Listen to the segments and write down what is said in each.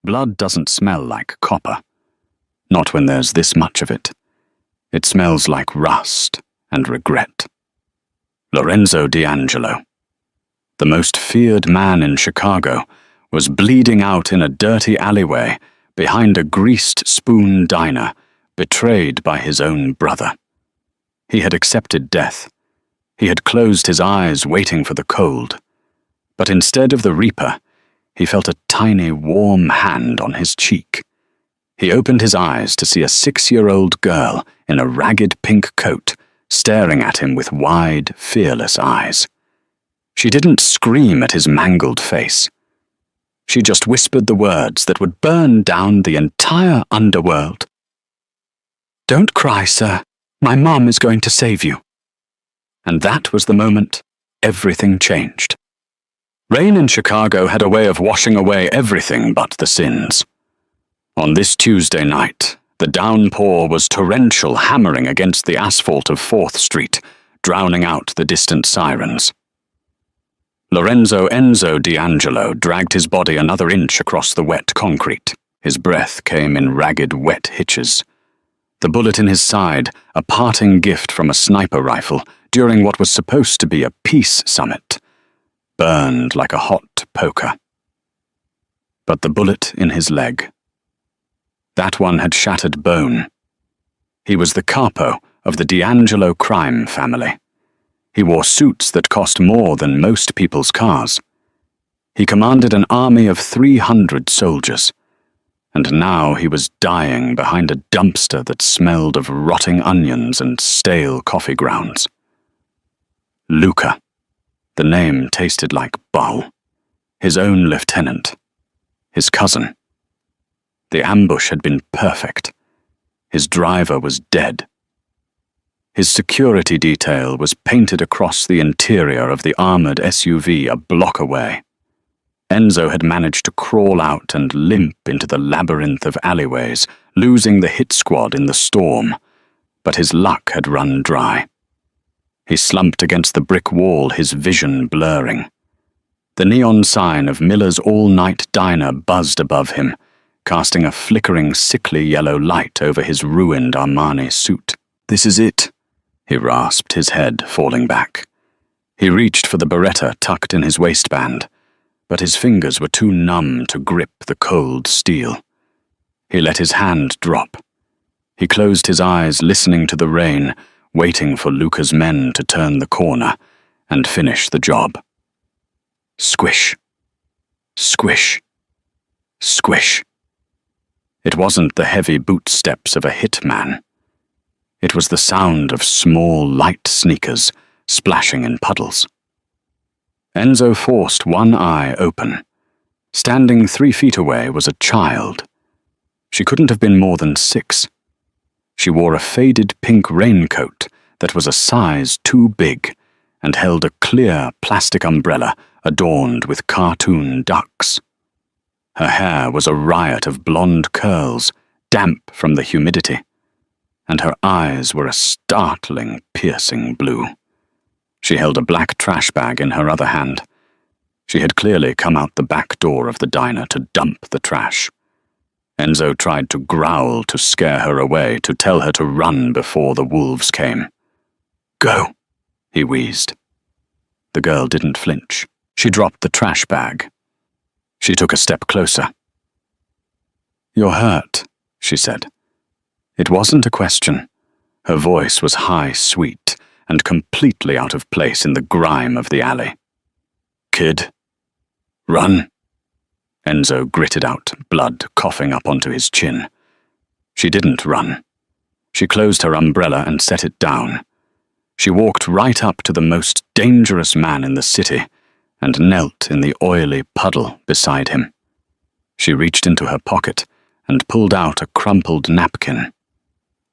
Blood doesn't smell like copper. Not when there's this much of it. It smells like rust and regret. Lorenzo D'Angelo, the most feared man in Chicago, was bleeding out in a dirty alleyway behind a greased spoon diner, betrayed by his own brother. He had accepted death. He had closed his eyes waiting for the cold. But instead of the reaper, he felt a tiny warm hand on his cheek. He opened his eyes to see a 6-year-old girl in a ragged pink coat staring at him with wide, fearless eyes. She didn't scream at his mangled face. She just whispered the words that would burn down the entire underworld. "Don't cry, sir. My mom is going to save you." And that was the moment everything changed. Rain in Chicago had a way of washing away everything but the sins. On this Tuesday night, the downpour was torrential, hammering against the asphalt of 4th Street, drowning out the distant sirens. Lorenzo Enzo D'Angelo dragged his body another inch across the wet concrete. His breath came in ragged, wet hitches. The bullet in his side, a parting gift from a sniper rifle during what was supposed to be a peace summit, burned like a hot poker. But the bullet in his leg, that one had shattered bone. He was the capo of the D'Angelo crime family. He wore suits that cost more than most people's cars. He commanded an army of 300 soldiers, and now he was dying behind a dumpster that smelled of rotting onions and stale coffee grounds. Luca. The name tasted like Bull. His own lieutenant. His cousin. The ambush had been perfect. His driver was dead. His security detail was painted across the interior of the armored SUV a block away. Enzo had managed to crawl out and limp into the labyrinth of alleyways, losing the hit squad in the storm, but his luck had run dry. He slumped against the brick wall, his vision blurring. The neon sign of Miller's all-night diner buzzed above him, casting a flickering, sickly yellow light over his ruined Armani suit. "This is it," he rasped, his head falling back. He reached for the Beretta tucked in his waistband, but his fingers were too numb to grip the cold steel. He let his hand drop. He closed his eyes, listening to the rain, waiting for Luca's men to turn the corner and finish the job. Squish. Squish. Squish. It wasn't the heavy boot steps of a hitman. It was the sound of small, light sneakers splashing in puddles. Enzo forced one eye open. Standing 3 feet away was a child. She couldn't have been more than 6. She wore a faded pink raincoat that was a size too big and held a clear plastic umbrella adorned with cartoon ducks. Her hair was a riot of blonde curls, damp from the humidity, and her eyes were a startling, piercing blue. She held a black trash bag in her other hand. She had clearly come out the back door of the diner to dump the trash. Enzo tried to growl to scare her away, to tell her to run before the wolves came. "Go," he wheezed. The girl didn't flinch. She dropped the trash bag. She took a step closer. "You're hurt," she said. It wasn't a question. Her voice was high, sweet, and completely out of place in the grime of the alley. "Kid, run." Enzo gritted out, blood coughing up onto his chin. She didn't run. She closed her umbrella and set it down. She walked right up to the most dangerous man in the city and knelt in the oily puddle beside him. She reached into her pocket and pulled out a crumpled napkin.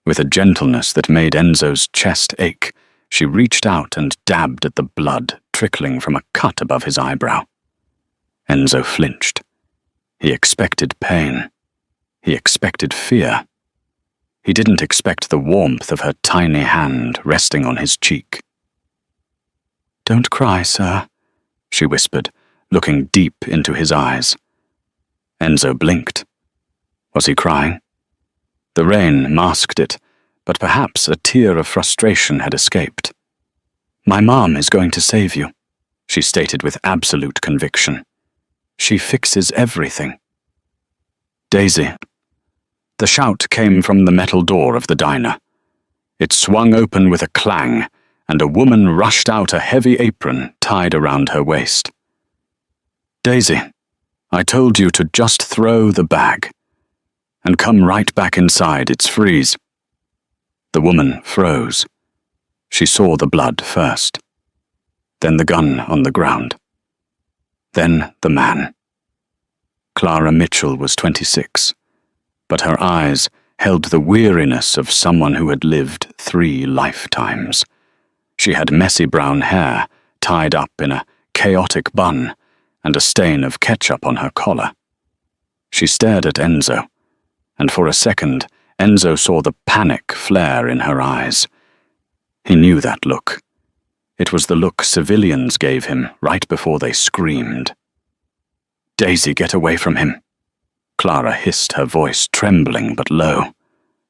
With a gentleness that made Enzo's chest ache, she reached out and dabbed at the blood trickling from a cut above his eyebrow. Enzo flinched. He expected pain. He expected fear. He didn't expect the warmth of her tiny hand resting on his cheek. "Don't cry, sir," she whispered, looking deep into his eyes. Enzo blinked. Was he crying? The rain masked it, but perhaps a tear of frustration had escaped. "My mom is going to save you," she stated with absolute conviction. "She fixes everything." "Daisy." The shout came from the metal door of the diner. It swung open with a clang, and a woman rushed out, a heavy apron tied around her waist. "Daisy, I told you to just throw the bag. And come right back inside, it's freeze." The woman froze. She saw the blood first, then the gun on the ground, then the man. Clara Mitchell was 26, but her eyes held the weariness of someone who had lived 3 lifetimes. She had messy brown hair tied up in a chaotic bun and a stain of ketchup on her collar. She stared at Enzo, and for a second Enzo saw the panic flare in her eyes. He knew that look. It was the look civilians gave him right before they screamed. "Daisy, get away from him," Clara hissed, her voice trembling but low.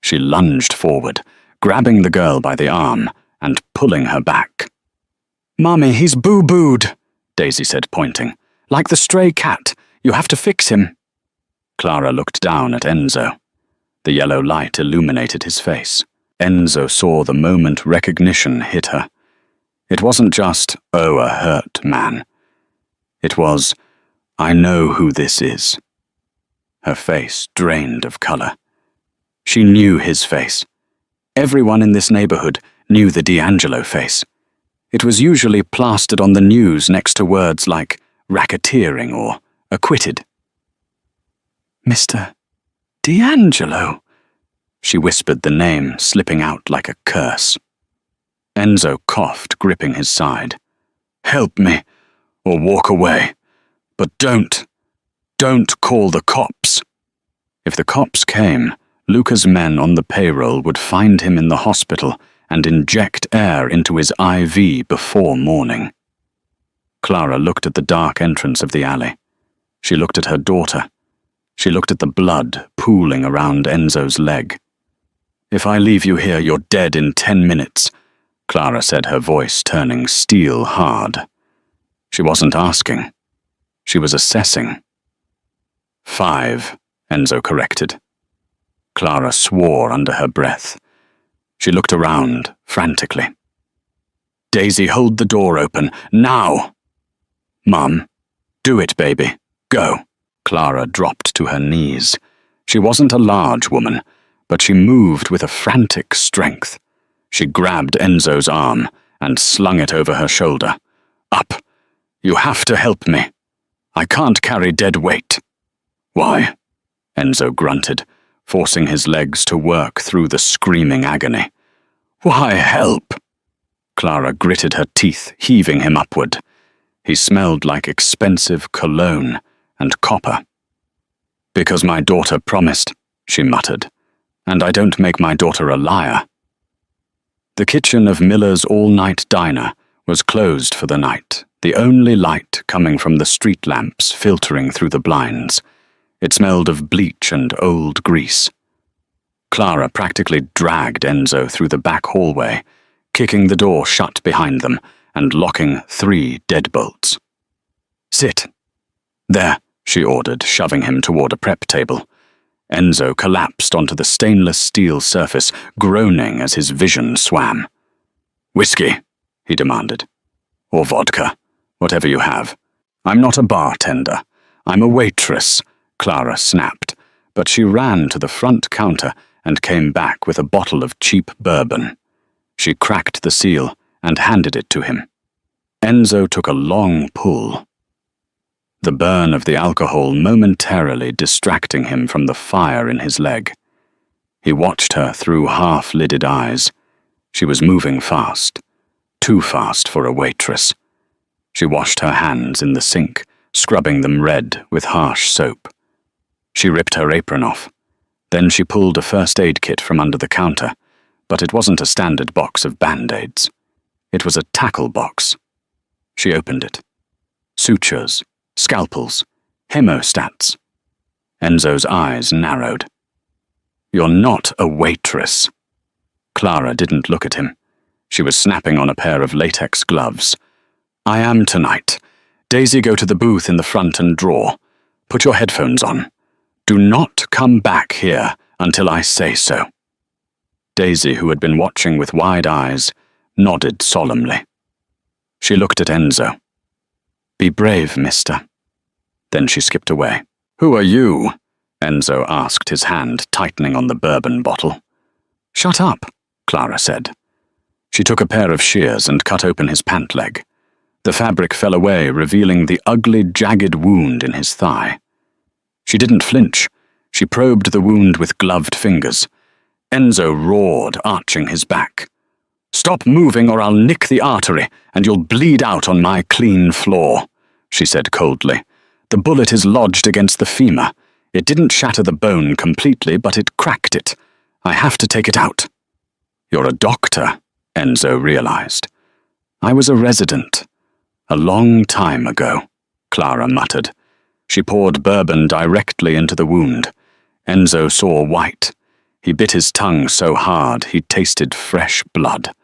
She lunged forward, grabbing the girl by the arm and pulling her back. "Mommy, he's boo-booed," Daisy said, pointing. "Like the stray cat. You have to fix him." Clara looked down at Enzo. The yellow light illuminated his face. Enzo saw the moment recognition hit her. It wasn't just, "Oh, a hurt man." It was, "I know who this is." Her face drained of color. She knew his face. Everyone in this neighborhood knew the D'Angelo face. It was usually plastered on the news next to words like racketeering or acquitted. "Mr. D'Angelo," she whispered the name, slipping out like a curse. Enzo coughed, gripping his side. "Help me, or walk away. But don't call the cops." If the cops came, Luca's men on the payroll would find him in the hospital and inject air into his IV before morning. Clara looked at the dark entrance of the alley. She looked at her daughter. She looked at the blood pooling around Enzo's leg. "If I leave you here, you're dead in 10 minutes, Clara said, her voice turning steel hard. She wasn't asking. She was assessing. 5, Enzo corrected. Clara swore under her breath. She looked around, frantically. "Daisy, hold the door open, now!" "Mum, do it, baby. Go." Clara dropped to her knees. She wasn't a large woman, but she moved with a frantic strength. She grabbed Enzo's arm and slung it over her shoulder. "Up! You have to help me. I can't carry dead weight." "Why?" Enzo grunted, forcing his legs to work through the screaming agony. "Why help?" Clara gritted her teeth, heaving him upward. He smelled like expensive cologne and copper. "Because my daughter promised," she muttered, "and I don't make my daughter a liar." The kitchen of Miller's all-night diner was closed for the night, the only light coming from the street lamps filtering through the blinds. It smelled of bleach and old grease. Clara practically dragged Enzo through the back hallway, kicking the door shut behind them and locking 3 deadbolts. "Sit." "There," she ordered, shoving him toward a prep table. Enzo collapsed onto the stainless steel surface, groaning as his vision swam. "Whiskey," he demanded. "Or vodka, whatever you have." "I'm not a bartender. I'm a waitress," Clara snapped, but she ran to the front counter and came back with a bottle of cheap bourbon. She cracked the seal and handed it to him. Enzo took a long pull, the burn of the alcohol momentarily distracting him from the fire in his leg. He watched her through half-lidded eyes. She was moving fast, too fast for a waitress. She washed her hands in the sink, scrubbing them red with harsh soap. She ripped her apron off. Then she pulled a first aid kit from under the counter, but it wasn't a standard box of Band-Aids. It was a tackle box. She opened it. Sutures, scalpels, hemostats. Enzo's eyes narrowed. "You're not a waitress." Clara didn't look at him. She was snapping on a pair of latex gloves. "I am tonight. Daisy, go to the booth in the front and draw. Put your headphones on. Do not come back here until I say so." Daisy, who had been watching with wide eyes, nodded solemnly. She looked at Enzo. "Be brave, mister." Then she skipped away. "Who are you?" Enzo asked, his hand tightening on the bourbon bottle. "Shut up," Clara said. She took a pair of shears and cut open his pant leg. The fabric fell away, revealing the ugly, jagged wound in his thigh. She didn't flinch. She probed the wound with gloved fingers. Enzo roared, arching his back. "Stop moving or I'll nick the artery, and you'll bleed out on my clean floor," she said coldly. "The bullet is lodged against the femur. It didn't shatter the bone completely, but it cracked it. I have to take it out." "You're a doctor," Enzo realized. "I was a resident. A long time ago," Clara muttered. She poured bourbon directly into the wound. Enzo saw white. He bit his tongue so hard he tasted fresh blood.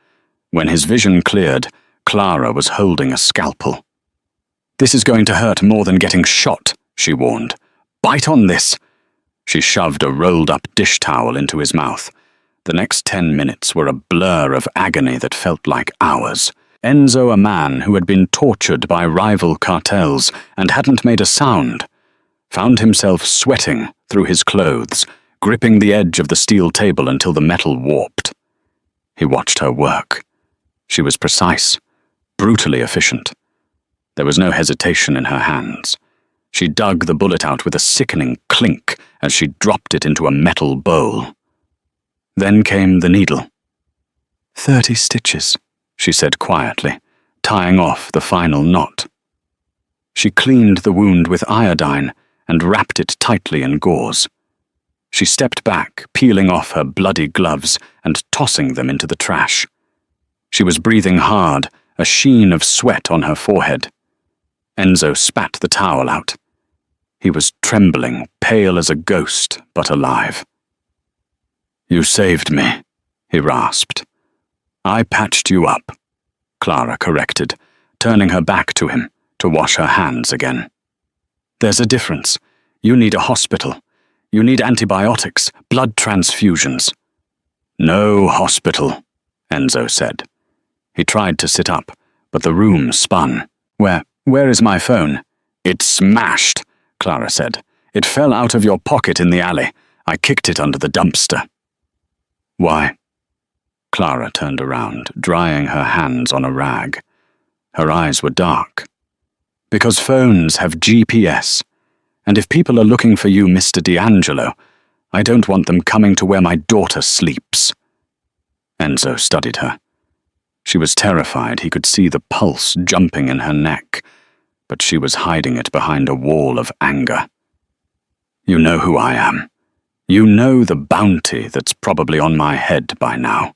When his vision cleared, Clara was holding a scalpel. "This is going to hurt more than getting shot," she warned. "Bite on this." She shoved a rolled-up dish towel into his mouth. The next 10 minutes were a blur of agony that felt like hours. Enzo, a man who had been tortured by rival cartels and hadn't made a sound, found himself sweating through his clothes, gripping the edge of the steel table until the metal warped. He watched her work. She was precise, brutally efficient. There was no hesitation in her hands. She dug the bullet out with a sickening clink as she dropped it into a metal bowl. Then came the needle. 30 stitches, she said quietly, tying off the final knot. She cleaned the wound with iodine and wrapped it tightly in gauze. She stepped back, peeling off her bloody gloves and tossing them into the trash. She was breathing hard, a sheen of sweat on her forehead. Enzo spat the towel out. He was trembling, pale as a ghost, but alive. "You saved me," he rasped. "I patched you up," Clara corrected, turning her back to him to wash her hands again. "There's a difference. You need a hospital. You need antibiotics, blood transfusions." "No hospital," Enzo said. He tried to sit up, but the room spun. Where is my phone?" "It's smashed," Clara said. "It fell out of your pocket in the alley. I kicked it under the dumpster." "Why?" Clara turned around, drying her hands on a rag. Her eyes were dark. "Because phones have GPS. And if people are looking for you, Mr. D'Angelo, I don't want them coming to where my daughter sleeps." Enzo studied her. She was terrified he could see the pulse jumping in her neck, but she was hiding it behind a wall of anger. "You know who I am. You know the bounty that's probably on my head by now.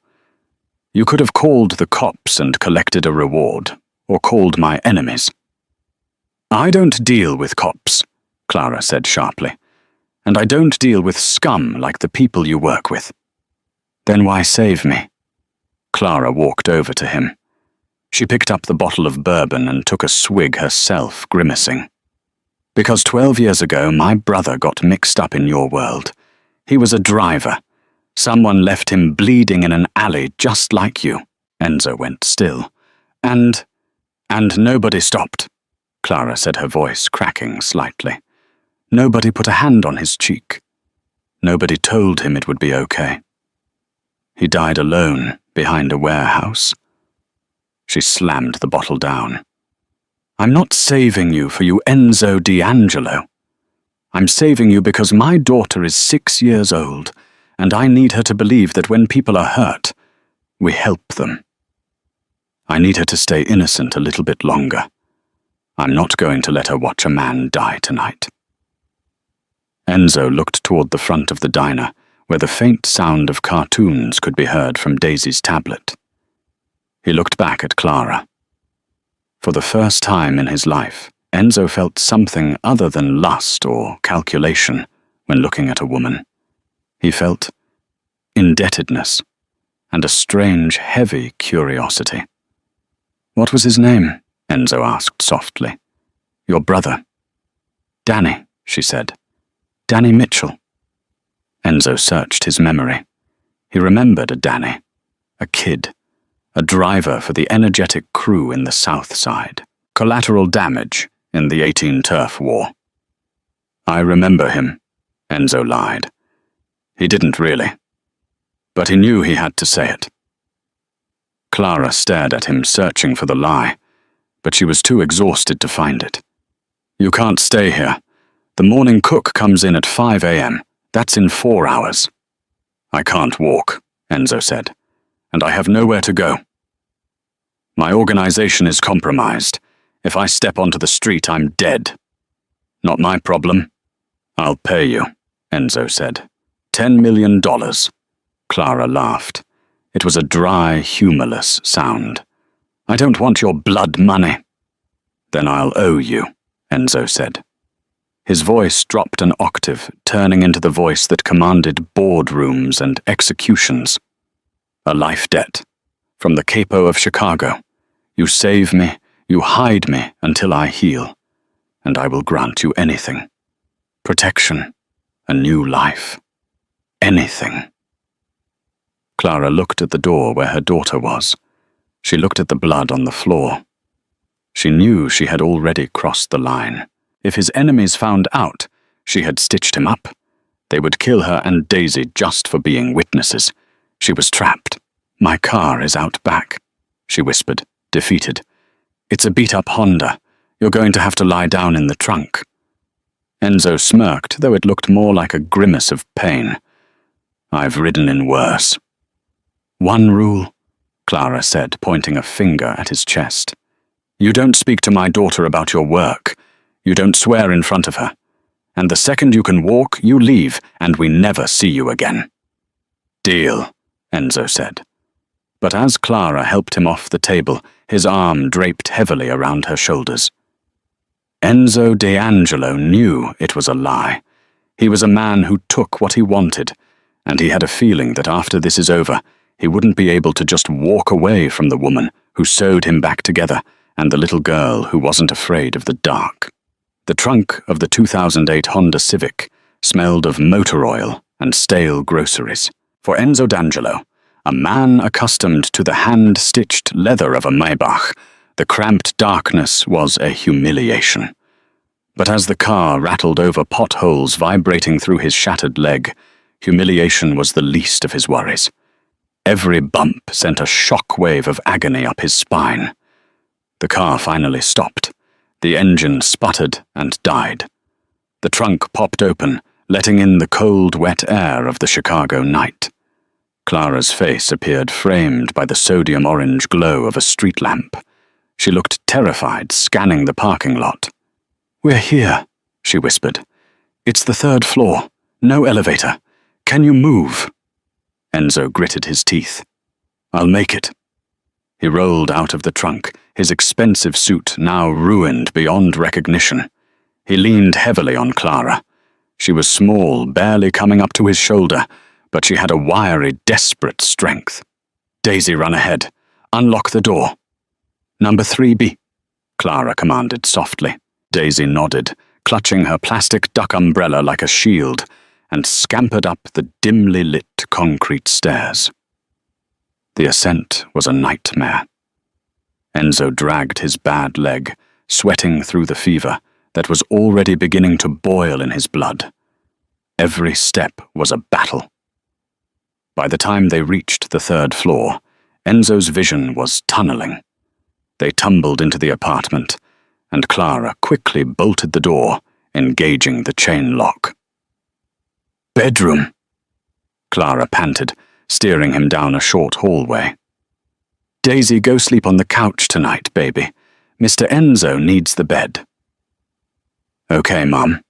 You could have called the cops and collected a reward, or called my enemies." "I don't deal with cops," Clara said sharply. "And I don't deal with scum like the people you work with." "Then why save me?" Clara walked over to him. She picked up the bottle of bourbon and took a swig herself, grimacing. "Because 12 years ago my brother got mixed up in your world. He was a driver. Someone left him bleeding in an alley just like you." Enzo went still. And nobody stopped," Clara said, her voice cracking slightly. "Nobody put a hand on his cheek. Nobody told him it would be okay. He died alone behind a warehouse." She slammed the bottle down. "I'm not saving you for you Enzo D'Angelo. I'm saving you because my daughter is 6 years old, and I need her to believe that when people are hurt, we help them. I need her to stay innocent a little bit longer. I'm not going to let her watch a man die tonight." Enzo looked toward the front of the diner, where the faint sound of cartoons could be heard from Daisy's tablet. He looked back at Clara. For the first time in his life, Enzo felt something other than lust or calculation when looking at a woman. He felt indebtedness and a strange, heavy curiosity. "What was his name?" Enzo asked softly. "Your brother." "Danny," she said. "Danny Mitchell." Enzo searched his memory. He remembered a Danny, a kid, a driver for the energetic crew in the South Side. Collateral damage in the 18 Turf War. "I remember him," Enzo lied. He didn't really, but he knew he had to say it. Clara stared at him, searching for the lie, but she was too exhausted to find it. "You can't stay here. The morning cook comes in at 5 a.m. That's in 4 hours. "I can't walk," Enzo said, "and I have nowhere to go. My organization is compromised. If I step onto the street, I'm dead." "Not my problem." "I'll pay you," Enzo said. $10 million. Clara laughed. It was a dry, humorless sound. "I don't want your blood money." "Then I'll owe you," Enzo said. His voice dropped an octave, turning into the voice that commanded boardrooms and executions. "A life debt. From the capo of Chicago. You save me, you hide me until I heal, and I will grant you anything. Protection, a new life. Anything." Clara looked at the door where her daughter was. She looked at the blood on the floor. She knew she had already crossed the line. If his enemies found out she had stitched him up, they would kill her and Daisy just for being witnesses. She was trapped. "My car is out back," she whispered, defeated. "It's a beat-up Honda. You're going to have to lie down in the trunk." Enzo smirked, though it looked more like a grimace of pain. "I've ridden in worse." "One rule," Clara said, pointing a finger at his chest. "You don't speak to my daughter about your work. You don't swear in front of her. And the second you can walk, you leave, and we never see you again." "Deal," Enzo said. But as Clara helped him off the table, his arm draped heavily around her shoulders. Enzo D'Angelo knew it was a lie. He was a man who took what he wanted, and he had a feeling that after this is over, he wouldn't be able to just walk away from the woman who sewed him back together and the little girl who wasn't afraid of the dark. The trunk of the 2008 Honda Civic smelled of motor oil and stale groceries. For Enzo D'Angelo, a man accustomed to the hand-stitched leather of a Maybach, the cramped darkness was a humiliation. But as the car rattled over potholes vibrating through his shattered leg, humiliation was the least of his worries. Every bump sent a shock wave of agony up his spine. The car finally stopped. The engine sputtered and died. The trunk popped open, letting in the cold, wet air of the Chicago night. Clara's face appeared framed by the sodium-orange glow of a street lamp. She looked terrified, scanning the parking lot. "We're here," she whispered. "It's the 3rd floor. No elevator. Can you move?" Enzo gritted his teeth. "I'll make it." He rolled out of the trunk, his expensive suit now ruined beyond recognition. He leaned heavily on Clara. She was small, barely coming up to his shoulder, but she had a wiry, desperate strength. "Daisy, run ahead. Unlock the door." "Number 3B," Clara commanded softly. Daisy nodded, clutching her plastic duck umbrella like a shield, and scampered up the dimly lit concrete stairs. The ascent was a nightmare. Enzo dragged his bad leg, sweating through the fever that was already beginning to boil in his blood. Every step was a battle. By the time they reached the 3rd floor, Enzo's vision was tunneling. They tumbled into the apartment, and Clara quickly bolted the door, engaging the chain lock. "Bedroom," Clara panted, steering him down a short hallway. "Daisy, go sleep on the couch tonight, baby. Mr. Enzo needs the bed." "Okay, Mum,"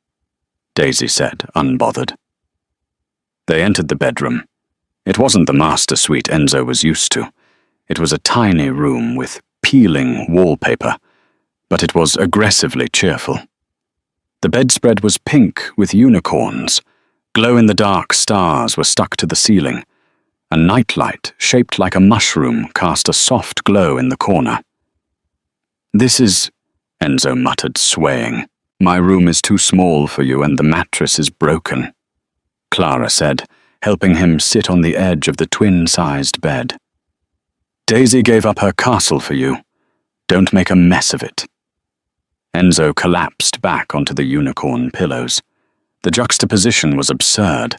Daisy said, unbothered. They entered the bedroom. It wasn't the master suite Enzo was used to. It was a tiny room with peeling wallpaper, but it was aggressively cheerful. The bedspread was pink with unicorns, Glow-in-the-dark stars were stuck to the ceiling. A nightlight, shaped like a mushroom, cast a soft glow in the corner. "This is," Enzo muttered, swaying. "My room is too small for you and the mattress is broken," Clara said, helping him sit on the edge of the twin-sized bed. "Daisy gave up her castle for you. Don't make a mess of it." Enzo collapsed back onto the unicorn pillows. The juxtaposition was absurd.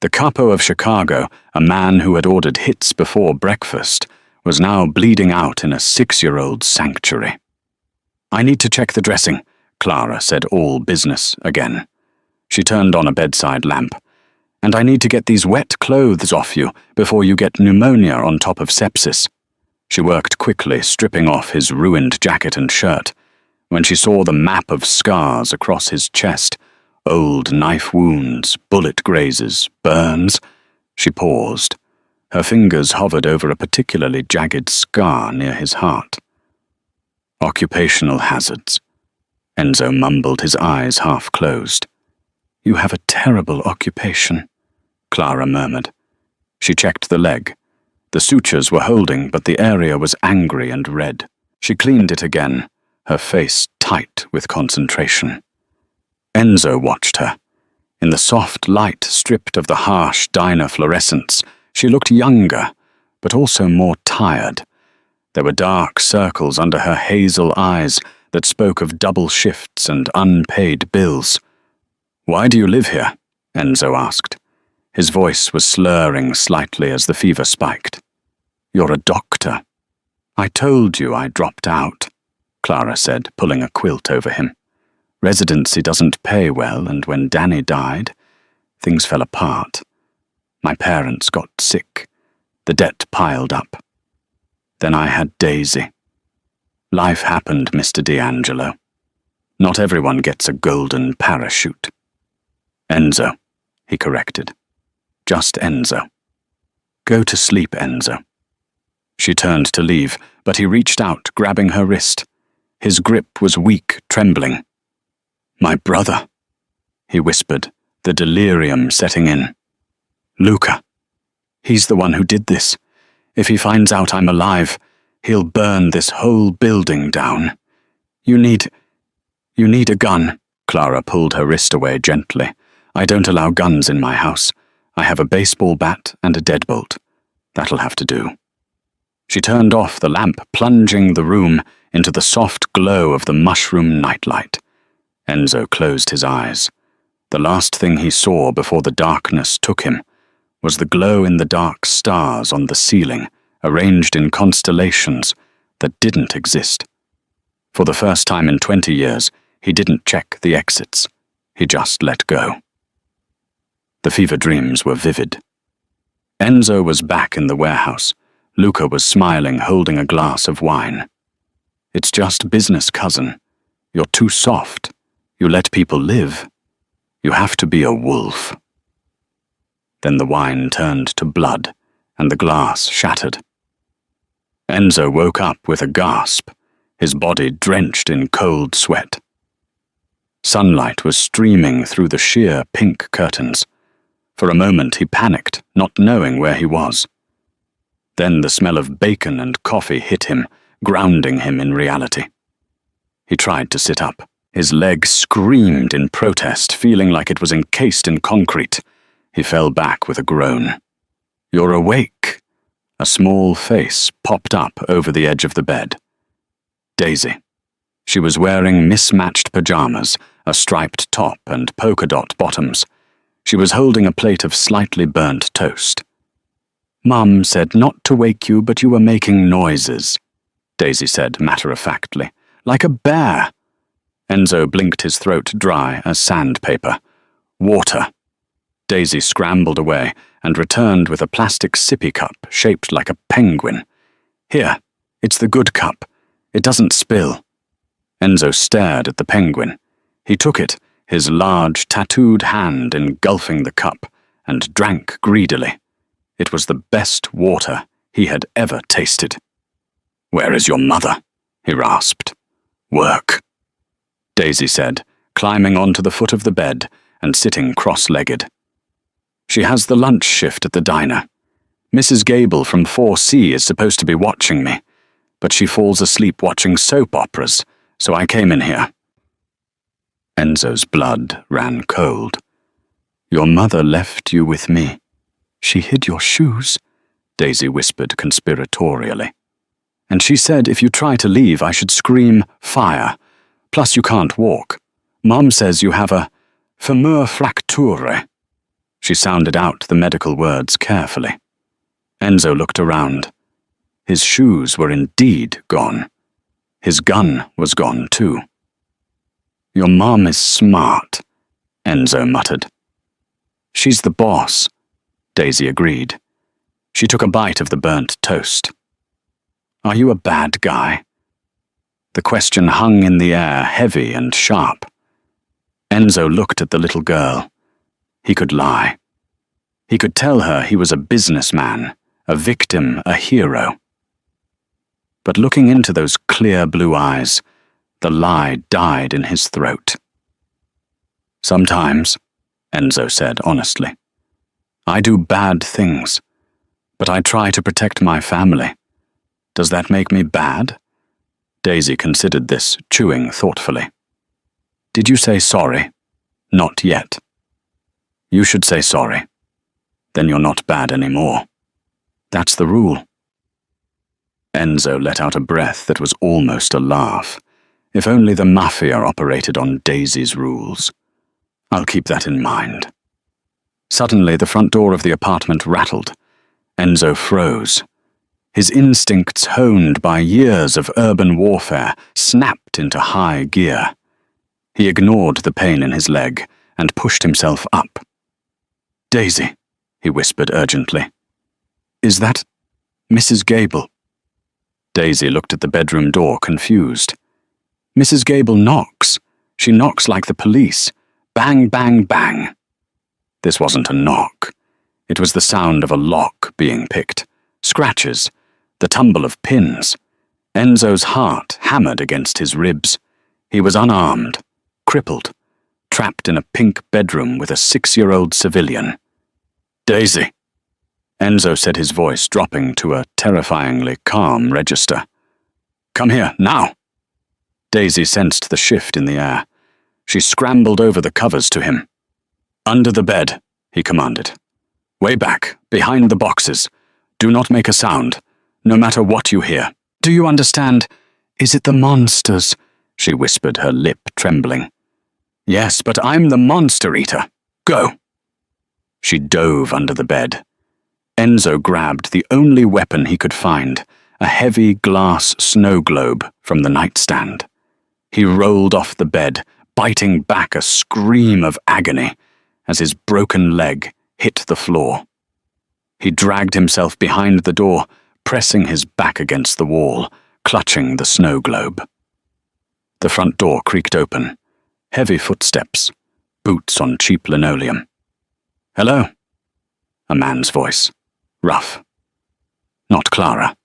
The capo of Chicago, a man who had ordered hits before breakfast, was now bleeding out in a 6-year-old sanctuary. "I need to check the dressing," Clara said, all business again. She turned on a bedside lamp. "And I need to get these wet clothes off you before you get pneumonia on top of sepsis." She worked quickly, stripping off his ruined jacket and shirt. When she saw the map of scars across his chest, old knife wounds, bullet grazes, burns, she paused. Her fingers hovered over a particularly jagged scar near his heart. "Occupational hazards," Enzo mumbled, his eyes half closed. "You have a terrible occupation," Clara murmured. She checked the leg. The sutures were holding, but the area was angry and red. She cleaned it again, her face tight with concentration. Enzo watched her. In the soft light stripped of the harsh diner fluorescence, she looked younger, but also more tired. There were dark circles under her hazel eyes that spoke of double shifts and unpaid bills. "Why do you live here?" Enzo asked. His voice was slurring slightly as the fever spiked. "You're a doctor." "I told you I dropped out," Clara said, pulling a quilt over him. "Residency doesn't pay well, and when Danny died, things fell apart. My parents got sick. The debt piled up. Then I had Daisy. Life happened, Mr. D'Angelo. Not everyone gets a golden parachute." "Enzo," he corrected. "Just Enzo." "Go to sleep, Enzo." She turned to leave, but he reached out, grabbing her wrist. His grip was weak, trembling. "My brother," he whispered, the delirium setting in. "Luca. He's the one who did this. If he finds out I'm alive, he'll burn this whole building down. You need a gun." Clara pulled her wrist away gently. "I don't allow guns in my house. I have a baseball bat and a deadbolt. That'll have to do." She turned off the lamp, plunging the room into the soft glow of the mushroom nightlight. Enzo closed his eyes. The last thing he saw before the darkness took him was the glow-in-the-dark stars on the ceiling, arranged in constellations that didn't exist. For the first time in 20 years, he didn't check the exits. He just let go. The fever dreams were vivid. Enzo was back in the warehouse. Luca was smiling, holding a glass of wine. "It's just business, cousin. You're too soft. You let people live. You have to be a wolf." Then the wine turned to blood, and the glass shattered. Enzo woke up with a gasp, his body drenched in cold sweat. Sunlight was streaming through the sheer pink curtains. For a moment he panicked, not knowing where he was. Then the smell of bacon and coffee hit him, grounding him in reality. He tried to sit up. His leg screamed in protest, feeling like it was encased in concrete. He fell back with a groan. "You're awake." A small face popped up over the edge of the bed. Daisy. She was wearing mismatched pajamas, a striped top and polka dot bottoms. She was holding a plate of slightly burnt toast. "Mum said not to wake you, but you were making noises," Daisy said matter-of-factly. "Like a bear." Enzo blinked, his throat dry as sandpaper. "Water." Daisy scrambled away and returned with a plastic sippy cup shaped like a penguin. "Here, it's the good cup. It doesn't spill." Enzo stared at the penguin. He took it, his large, tattooed hand engulfing the cup, and drank greedily. It was the best water he had ever tasted. "Where is your mother?" he rasped. "Work," Daisy said, climbing onto the foot of the bed and sitting cross-legged. She has the lunch shift at the diner. Mrs. Gable from 4C is supposed to be watching me, but she falls asleep watching soap operas, so I came in here." Enzo's blood ran cold. "Your mother left you with me. She hid your shoes," Daisy whispered conspiratorially. "And she said if you try to leave, I should scream, 'Fire!' Plus you can't walk. Mom says you have a femur fracture." She sounded out the medical words carefully. Enzo looked around. His shoes were indeed gone. His gun was gone too. "Your mom is smart," Enzo muttered. "She's the boss," Daisy agreed. She took a bite of the burnt toast. "Are you a bad guy?" The question hung in the air, heavy and sharp. Enzo looked at the little girl. He could lie. He could tell her he was a businessman, a victim, a hero. But looking into those clear blue eyes, the lie died in his throat. "Sometimes," Enzo said honestly, "I do bad things, but I try to protect my family. Does that make me bad?" Daisy considered this, chewing thoughtfully. "Did you say sorry?" "Not yet." "You should say sorry. Then you're not bad anymore. That's the rule." Enzo let out a breath that was almost a laugh. If only the Mafia operated on Daisy's rules. I'll keep that in mind. Suddenly, the front door of the apartment rattled. Enzo froze. His instincts, honed by years of urban warfare, snapped into high gear. He ignored the pain in his leg and pushed himself up. "Daisy," he whispered urgently. "Is that Mrs. Gable?" Daisy looked at the bedroom door, confused. "Mrs. Gable knocks. She knocks like the police. Bang, bang, bang." This wasn't a knock. It was the sound of a lock being picked. Scratches. The tumble of pins. Enzo's heart hammered against his ribs. He was unarmed, crippled, trapped in a pink bedroom with a 6-year-old civilian. "Daisy," Enzo said, his voice dropping to a terrifyingly calm register. "Come here, now." Daisy sensed the shift in the air. She scrambled over the covers to him. "Under the bed," he commanded. "Way back, behind the boxes. Do not make a sound, no matter what you hear." "Do you understand? Is it the monsters?" she whispered, her lip trembling. "Yes, but I'm the monster eater. Go." She dove under the bed. Enzo grabbed the only weapon he could find, a heavy glass snow globe from the nightstand. He rolled off the bed, biting back a scream of agony as his broken leg hit the floor. He dragged himself behind the door, pressing his back against the wall, clutching the snow globe. The front door creaked open. Heavy footsteps, boots on cheap linoleum. "Hello?" A man's voice. Rough. Not Clara.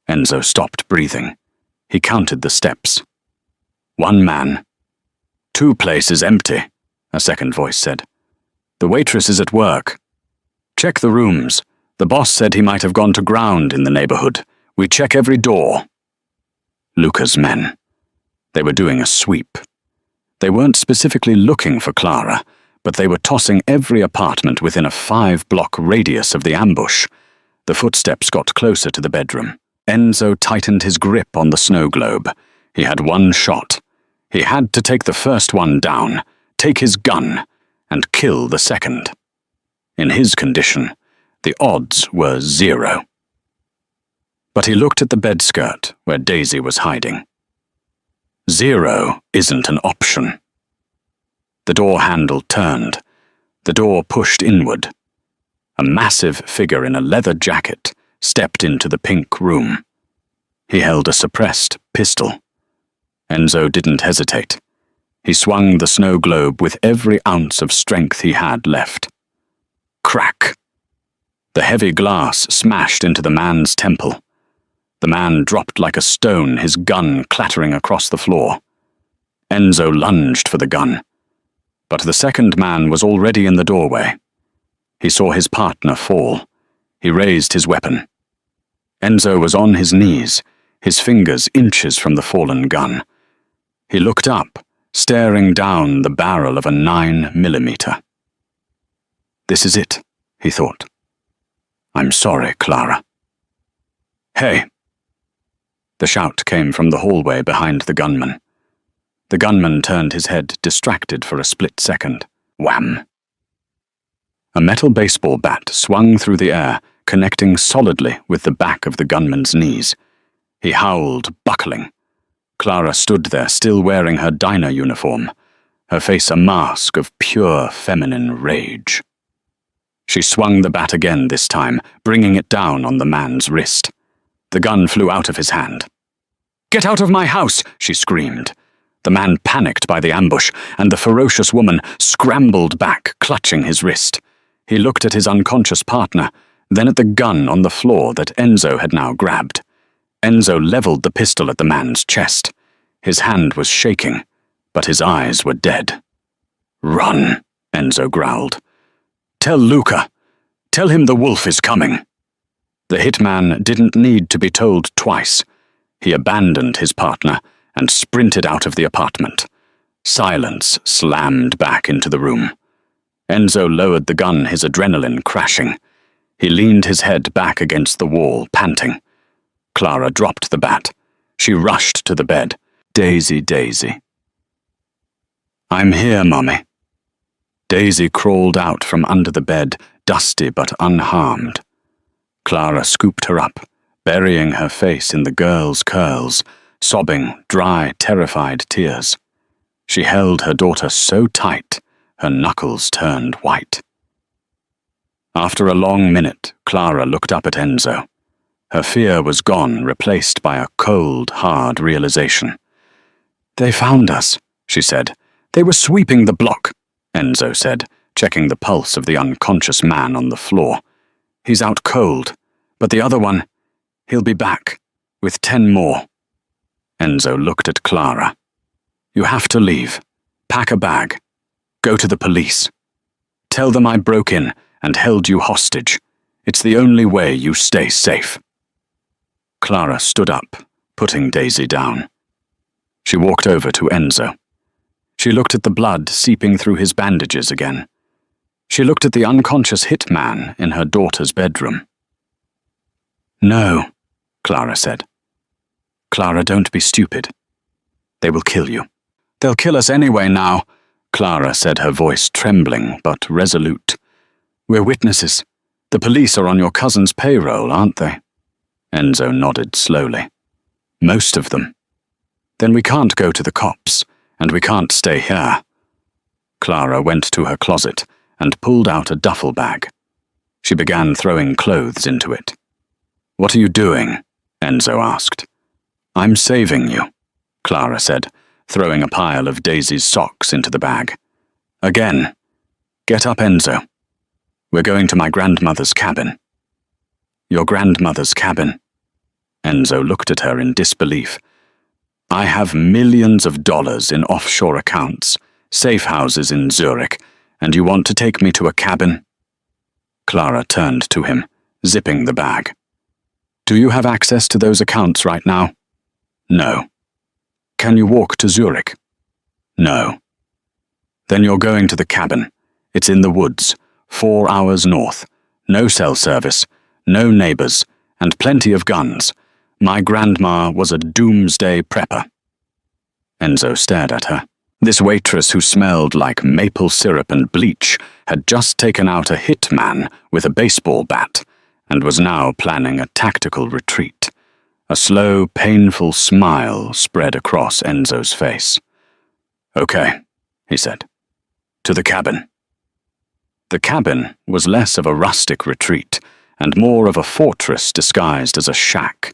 Enzo stopped breathing. He counted the steps. 1 man. 2 places empty, a second voice said. "The waitress is at work. Check the rooms. The boss said he might have gone to ground in the neighborhood. We check every door." Luca's men. They were doing a sweep. They weren't specifically looking for Clara, but they were tossing every apartment within a 5-block radius of the ambush. The footsteps got closer to the bedroom. Enzo tightened his grip on the snow globe. He had 1 shot. He had to take the first one down, take his gun, and kill the second. In his condition, the odds were 0. But he looked at the bed skirt where Daisy was hiding. 0 isn't an option. The door handle turned. The door pushed inward. A massive figure in a leather jacket stepped into the pink room. He held a suppressed pistol. Enzo didn't hesitate. He swung the snow globe with every ounce of strength he had left. Crack! The heavy glass smashed into the man's temple. The man dropped like a stone, his gun clattering across the floor. Enzo lunged for the gun. But the second man was already in the doorway. He saw his partner fall. He raised his weapon. Enzo was on his knees, his fingers inches from the fallen gun. He looked up, staring down the barrel of a 9mm. This is it, he thought. I'm sorry, Clara. Hey! The shout came from the hallway behind the gunman. The gunman turned his head, distracted for a split second. Wham! A metal baseball bat swung through the air, connecting solidly with the back of the gunman's knees. He howled, buckling. Clara stood there, still wearing her diner uniform, her face a mask of pure feminine rage. She swung the bat again this time, bringing it down on the man's wrist. The gun flew out of his hand. "Get out of my house!" she screamed. The man panicked by the ambush, and the ferocious woman scrambled back, clutching his wrist. He looked at his unconscious partner, then at the gun on the floor that Enzo had now grabbed. Enzo leveled the pistol at the man's chest. His hand was shaking, but his eyes were dead. "Run," Enzo growled. "Tell Luca. Tell him the wolf is coming." The hitman didn't need to be told twice. He abandoned his partner and sprinted out of the apartment. Silence slammed back into the room. Enzo lowered the gun, his adrenaline crashing. He leaned his head back against the wall, panting. Clara dropped the bat. She rushed to the bed. "Daisy, Daisy." "I'm here, Mommy." Daisy crawled out from under the bed, dusty but unharmed. Clara scooped her up, burying her face in the girl's curls, sobbing dry, terrified tears. She held her daughter so tight, her knuckles turned white. After a long minute, Clara looked up at Enzo. Her fear was gone, replaced by a cold, hard realization. "They found us," she said. "They were sweeping the block," Enzo said, checking the pulse of the unconscious man on the floor. "He's out cold, but the other one, he'll be back, with 10 more. Enzo looked at Clara. "You have to leave. Pack a bag. Go to the police. Tell them I broke in and held you hostage. It's the only way you stay safe." Clara stood up, putting Daisy down. She walked over to Enzo. She looked at the blood seeping through his bandages again. She looked at the unconscious hitman in her daughter's bedroom. "No," Clara said. "Clara, don't be stupid. They will kill you." "They'll kill us anyway now," Clara said, her voice trembling but resolute. "We're witnesses. The police are on your cousin's payroll, aren't they?" Enzo nodded slowly. "Most of them." "Then we can't go to the cops, and we can't stay here." Clara went to her closet and pulled out a duffel bag. She began throwing clothes into it. "What are you doing?" Enzo asked. "I'm saving you," Clara said, throwing a pile of Daisy's socks into the bag. "Again. Get up, Enzo. We're going to my grandmother's cabin." "Your grandmother's cabin?" Enzo looked at her in disbelief. "I have millions of dollars in offshore accounts, safe houses in Zurich, and you want to take me to a cabin?" Clara turned to him, zipping the bag. "Do you have access to those accounts right now?" "No." "Can you walk to Zurich?" "No." "Then you're going to the cabin. It's in the woods, 4 hours north. No cell service, no neighbors, and plenty of guns. My grandma was a doomsday prepper." Enzo stared at her. This waitress who smelled like maple syrup and bleach had just taken out a hitman with a baseball bat and was now planning a tactical retreat. A slow, painful smile spread across Enzo's face. "Okay," he said. "To the cabin." The cabin was less of a rustic retreat and more of a fortress disguised as a shack.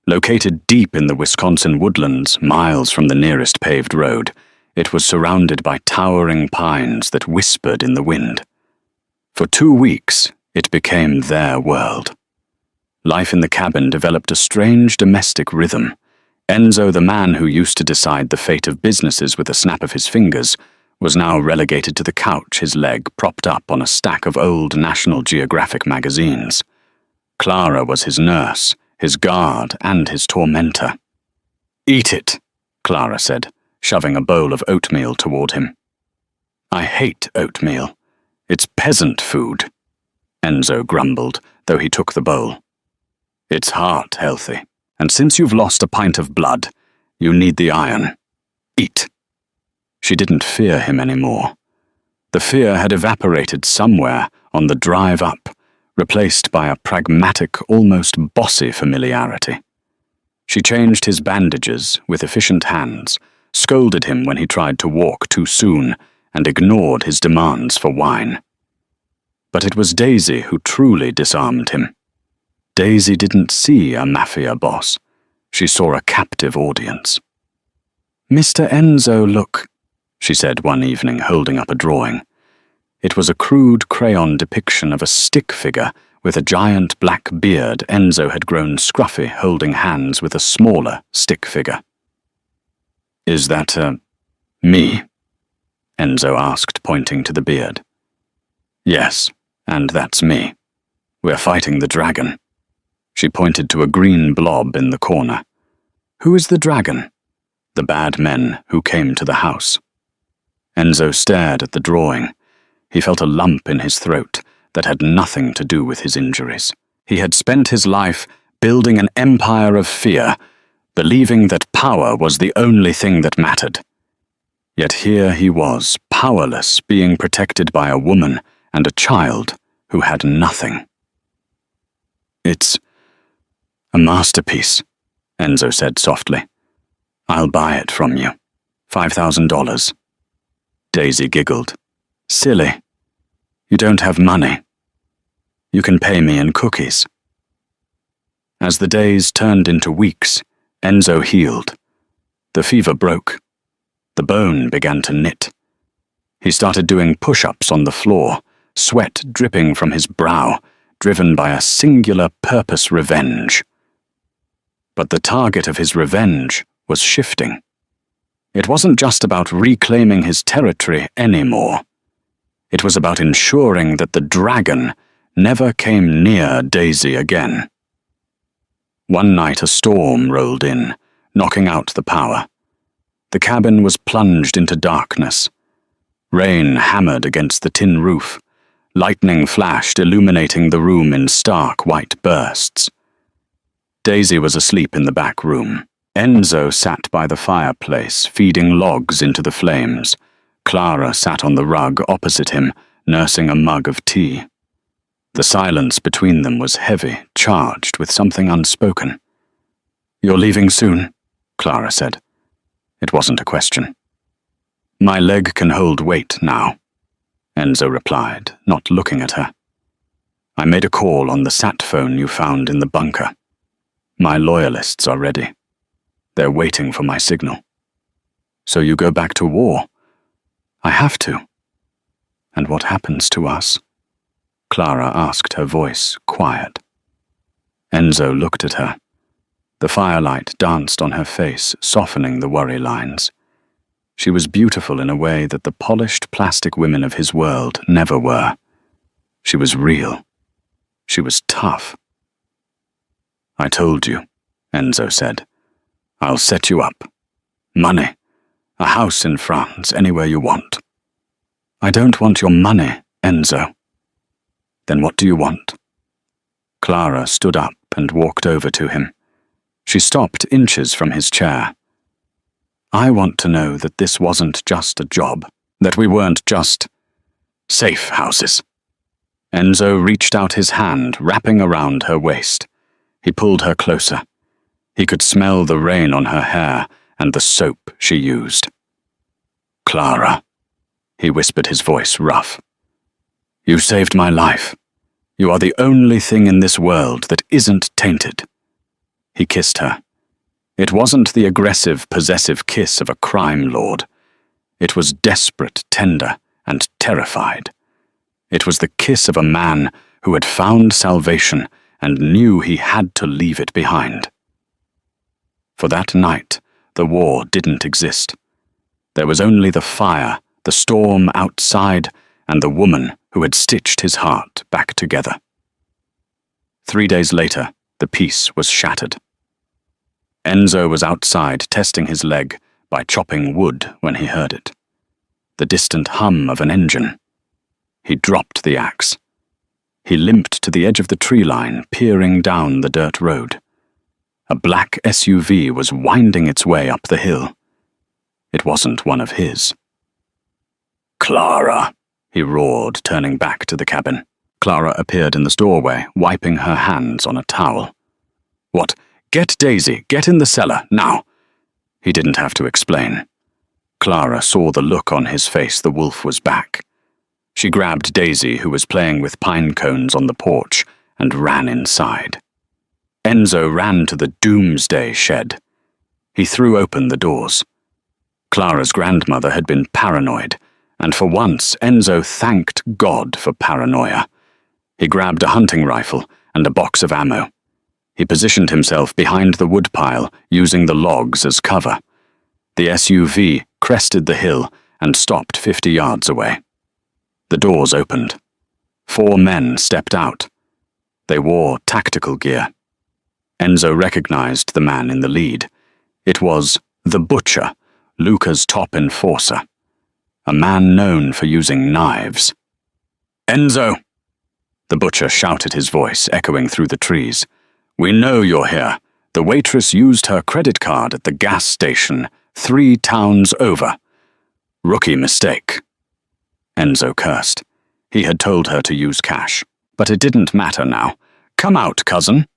Located deep in the Wisconsin woodlands, miles from the nearest paved road, it was surrounded by towering pines that whispered in the wind. For 2 weeks, it became their world. Life in the cabin developed a strange domestic rhythm. Enzo, the man who used to decide the fate of businesses with a snap of his fingers, was now relegated to the couch, his leg propped up on a stack of old National Geographic magazines. Clara was his nurse, his guard, and his tormentor. "Eat it," Clara said, shoving a bowl of oatmeal toward him. "I hate oatmeal. It's peasant food," Enzo grumbled, though he took the bowl. "It's heart healthy, and since you've lost a pint of blood, you need the iron. Eat." She didn't fear him anymore. The fear had evaporated somewhere on the drive up, replaced by a pragmatic, almost bossy familiarity. She changed his bandages with efficient hands, scolded him when he tried to walk too soon, and ignored his demands for wine. But it was Daisy who truly disarmed him. Daisy didn't see a Mafia boss. She saw a captive audience. "Mr. Enzo, look," she said one evening, holding up a drawing. It was a crude crayon depiction of a stick figure with a giant black beard. Enzo had grown scruffy, holding hands with a smaller stick figure. "Is that, me?" Enzo asked, pointing to the beard. "Yes, and that's me. We're fighting the dragon." She pointed to a green blob in the corner. "Who is the dragon?" "The bad men who came to the house." Enzo stared at the drawing. He felt a lump in his throat that had nothing to do with his injuries. He had spent his life building an empire of fear, believing that power was the only thing that mattered. Yet here he was, powerless, being protected by a woman and a child who had nothing. "It's a masterpiece," Enzo said softly. "I'll buy it from you. $5,000. Daisy giggled. "Silly. You don't have money. You can pay me in cookies." As the days turned into weeks, Enzo healed. The fever broke. The bone began to knit. He started doing push-ups on the floor, sweat dripping from his brow, driven by a singular purpose: revenge. But the target of his revenge was shifting. It wasn't just about reclaiming his territory anymore. It was about ensuring that the dragon never came near Daisy again. One night a storm rolled in, knocking out the power. The cabin was plunged into darkness. Rain hammered against the tin roof. Lightning flashed, illuminating the room in stark white bursts. Daisy was asleep in the back room. Enzo sat by the fireplace, feeding logs into the flames. Clara sat on the rug opposite him, nursing a mug of tea. The silence between them was heavy, charged with something unspoken. "You're leaving soon?" Clara said. It wasn't a question. "My leg can hold weight now," Enzo replied, not looking at her. "I made a call on the sat phone you found in the bunker. My loyalists are ready. They're waiting for my signal." "So you go back to war?" "I have to." "And what happens to us?" Clara asked, her voice quiet. Enzo looked at her. The firelight danced on her face, softening the worry lines. She was beautiful in a way that the polished plastic women of his world never were. She was real. She was tough. "I told you," Enzo said. "I'll set you up. Money. A house in France, anywhere you want." "I don't want your money, Enzo." "Then what do you want?" Clara stood up and walked over to him. She stopped inches from his chair. "I want to know that this wasn't just a job, that we weren't just safe houses." Enzo reached out his hand, wrapping around her waist. He pulled her closer. He could smell the rain on her hair and the soap she used. "Clara," he whispered, his voice rough. "You saved my life. You are the only thing in this world that isn't tainted." He kissed her. It wasn't the aggressive, possessive kiss of a crime lord. It was desperate, tender, and terrified. It was the kiss of a man who had found salvation and knew he had to leave it behind. For that night, the war didn't exist. There was only the fire the storm outside, and the woman who had stitched his heart back together. 3 days later, the peace was shattered. Enzo was outside testing his leg by chopping wood when he heard it. The distant hum of an engine. He dropped the axe. He limped to the edge of the tree line, peering down the dirt road. A black SUV was winding its way up the hill. It wasn't one of his. "Clara!" he roared, turning back to the cabin. Clara appeared in the doorway, wiping her hands on a towel. "What? Get Daisy! Get in the cellar, now!" He didn't have to explain. Clara saw the look on his face. The wolf was back. She grabbed Daisy, who was playing with pine cones on the porch, and ran inside. Enzo ran to the doomsday shed. He threw open the doors. Clara's grandmother had been paranoid, and for once Enzo thanked God for paranoia. He grabbed a hunting rifle and a box of ammo. He positioned himself behind the woodpile, using the logs as cover. The SUV crested the hill and stopped 50 yards away. The doors opened. 4 men stepped out. They wore tactical gear. Enzo recognized the man in the lead. It was the Butcher, Luca's top enforcer, a man known for using knives. "Enzo!" The Butcher shouted, his voice echoing through the trees. "We know you're here. The waitress used her credit card at the gas station 3 towns over. Rookie mistake." Enzo cursed. He had told her to use cash, but it didn't matter now. "Come out, cousin."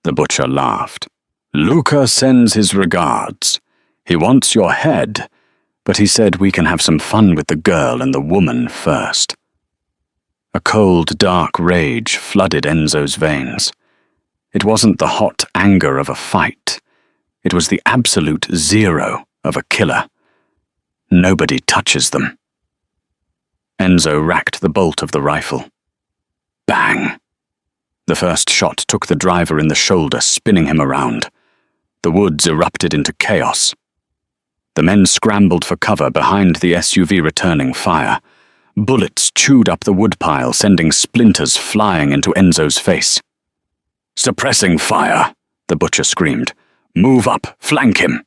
The Butcher laughed. "Luca sends his regards. He wants your head, but he said we can have some fun with the girl and the woman first." A cold, dark rage flooded Enzo's veins. It wasn't the hot anger of a fight. It was the absolute zero of a killer. Nobody touches them. Enzo racked the bolt of the rifle. Bang! The first shot took the driver in the shoulder, spinning him around. The woods erupted into chaos. The men scrambled for cover behind the SUV, returning fire. Bullets chewed up the woodpile, sending splinters flying into Enzo's face. "Suppressing fire!" the Butcher screamed. "Move up, flank him!"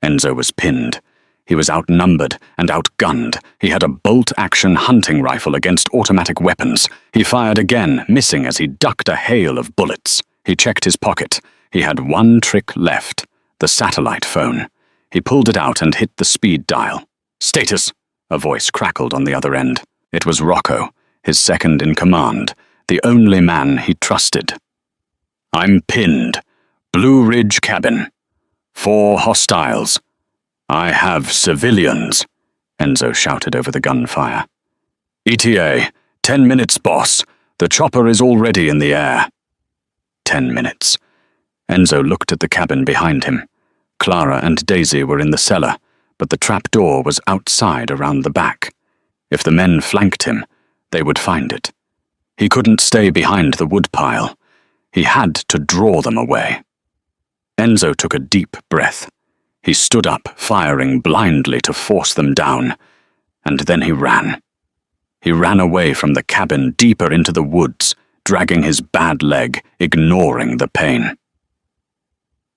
Enzo was pinned. He was outnumbered and outgunned. He had a bolt-action hunting rifle against automatic weapons. He fired again, missing as he ducked a hail of bullets. He checked his pocket. He had one trick left, the satellite phone. He pulled it out and hit the speed dial. "Status!" a voice crackled on the other end. It was Rocco, his second in command, the only man he trusted. "I'm pinned. Blue Ridge cabin. 4 hostiles. I have civilians," Enzo shouted over the gunfire. "ETA, 10 minutes, boss. The chopper is already in the air." 10 minutes. Enzo looked at the cabin behind him. Clara and Daisy were in the cellar, but the trap door was outside around the back. If the men flanked him, they would find it. He couldn't stay behind the woodpile. He had to draw them away. Enzo took a deep breath. He stood up, firing blindly to force them down, and then he ran. He ran away from the cabin, deeper into the woods, dragging his bad leg, ignoring the pain.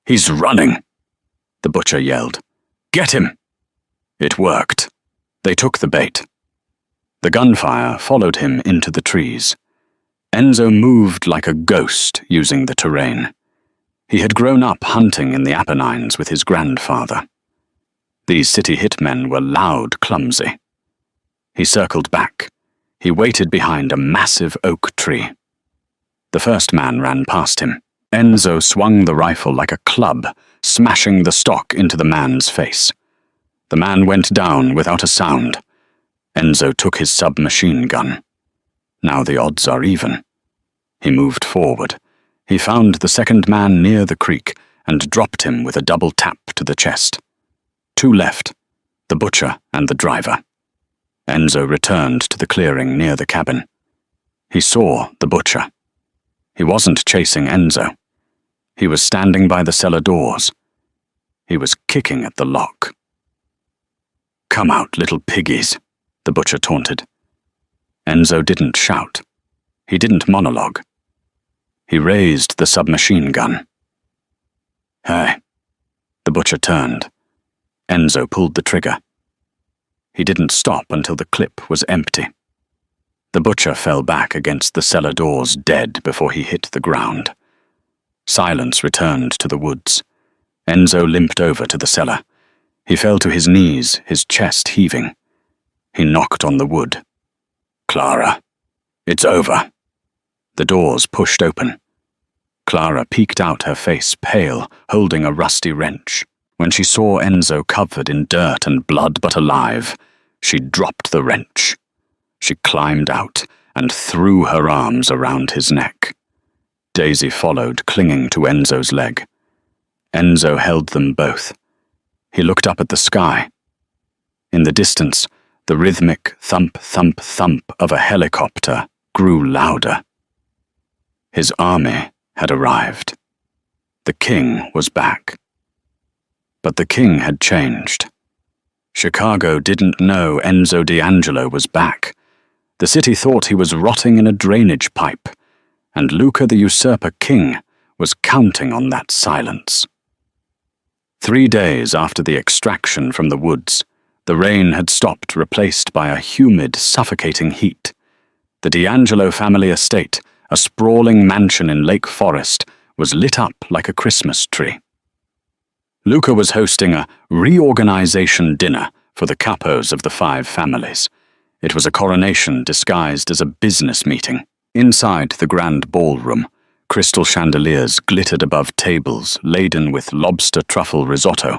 "He's running!" the Butcher yelled. "Get him!" It worked. They took the bait. The gunfire followed him into the trees. Enzo moved like a ghost using the terrain. He had grown up hunting in the Apennines with his grandfather. These city hitmen were loud, clumsy. He circled back. He waited behind a massive oak tree. The first man ran past him. Enzo swung the rifle like a club, smashing the stock into the man's face. The man went down without a sound. Enzo took his submachine gun. Now the odds are even. He moved forward. He found the second man near the creek and dropped him with a double tap to the chest. 2 left, the Butcher and the driver. Enzo returned to the clearing near the cabin. He saw the Butcher. He wasn't chasing Enzo. He was standing by the cellar doors. He was kicking at the lock. "Come out, little piggies," the butcher taunted. Enzo didn't shout. He didn't monologue. He raised the submachine gun. "Hey." The butcher turned. Enzo pulled the trigger. He didn't stop until the clip was empty. The butcher fell back against the cellar doors dead before he hit the ground. Silence returned to the woods. Enzo limped over to the cellar. He fell to his knees, his chest heaving. He knocked on the wood. "Clara, it's over." The doors pushed open. Clara peeked out, her face pale, holding a rusty wrench. When she saw Enzo covered in dirt and blood but alive, she dropped the wrench. She climbed out and threw her arms around his neck. Daisy followed, clinging to Enzo's leg. Enzo held them both. He looked up at the sky. In the distance, the rhythmic thump, thump, thump of a helicopter grew louder. His army had arrived. The king was back. But the king had changed. Chicago didn't know Enzo D'Angelo was back. The city thought he was rotting in a drainage pipe, and Luca the usurper king was counting on that silence. 3 days after the extraction from the woods, the rain had stopped, replaced by a humid, suffocating heat. The D'Angelo family estate, a sprawling mansion in Lake Forest, was lit up like a Christmas tree. Luca was hosting a reorganization dinner for the capos of the 5 families. It was a coronation disguised as a business meeting. Inside the grand ballroom, crystal chandeliers glittered above tables laden with lobster truffle risotto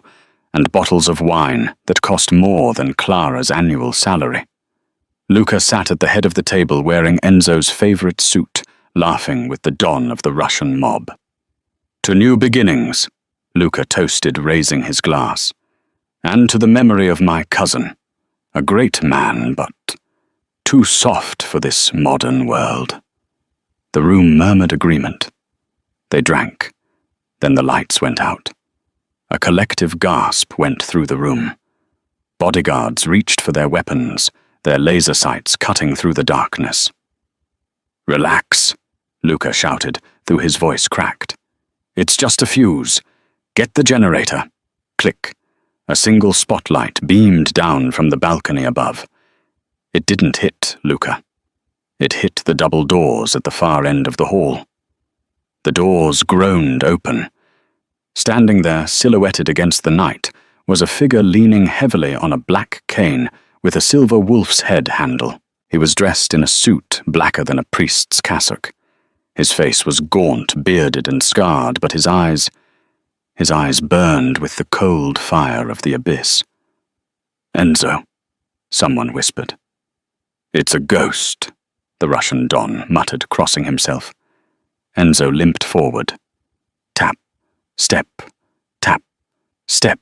and bottles of wine that cost more than Clara's annual salary. Luca sat at the head of the table wearing Enzo's favorite suit, laughing with the don of the Russian mob. "To new beginnings," Luca toasted, raising his glass. "And to the memory of my cousin, a great man, but too soft for this modern world." The room murmured agreement. They drank. Then the lights went out. A collective gasp went through the room. Bodyguards reached for their weapons, their laser sights cutting through the darkness. "Relax," Luca shouted, though his voice cracked. "It's just a fuse. Get the generator." Click. A single spotlight beamed down from the balcony above. It didn't hit Luca. It hit the double doors at the far end of the hall. The doors groaned open. Standing there, silhouetted against the night, was a figure leaning heavily on a black cane with a silver wolf's head handle. He was dressed in a suit blacker than a priest's cassock. His face was gaunt, bearded, and scarred, but his eyes burned with the cold fire of the abyss. "Enzo," someone whispered. "It's a ghost," the Russian don muttered, crossing himself. Enzo limped forward. Tap, step, tap, step.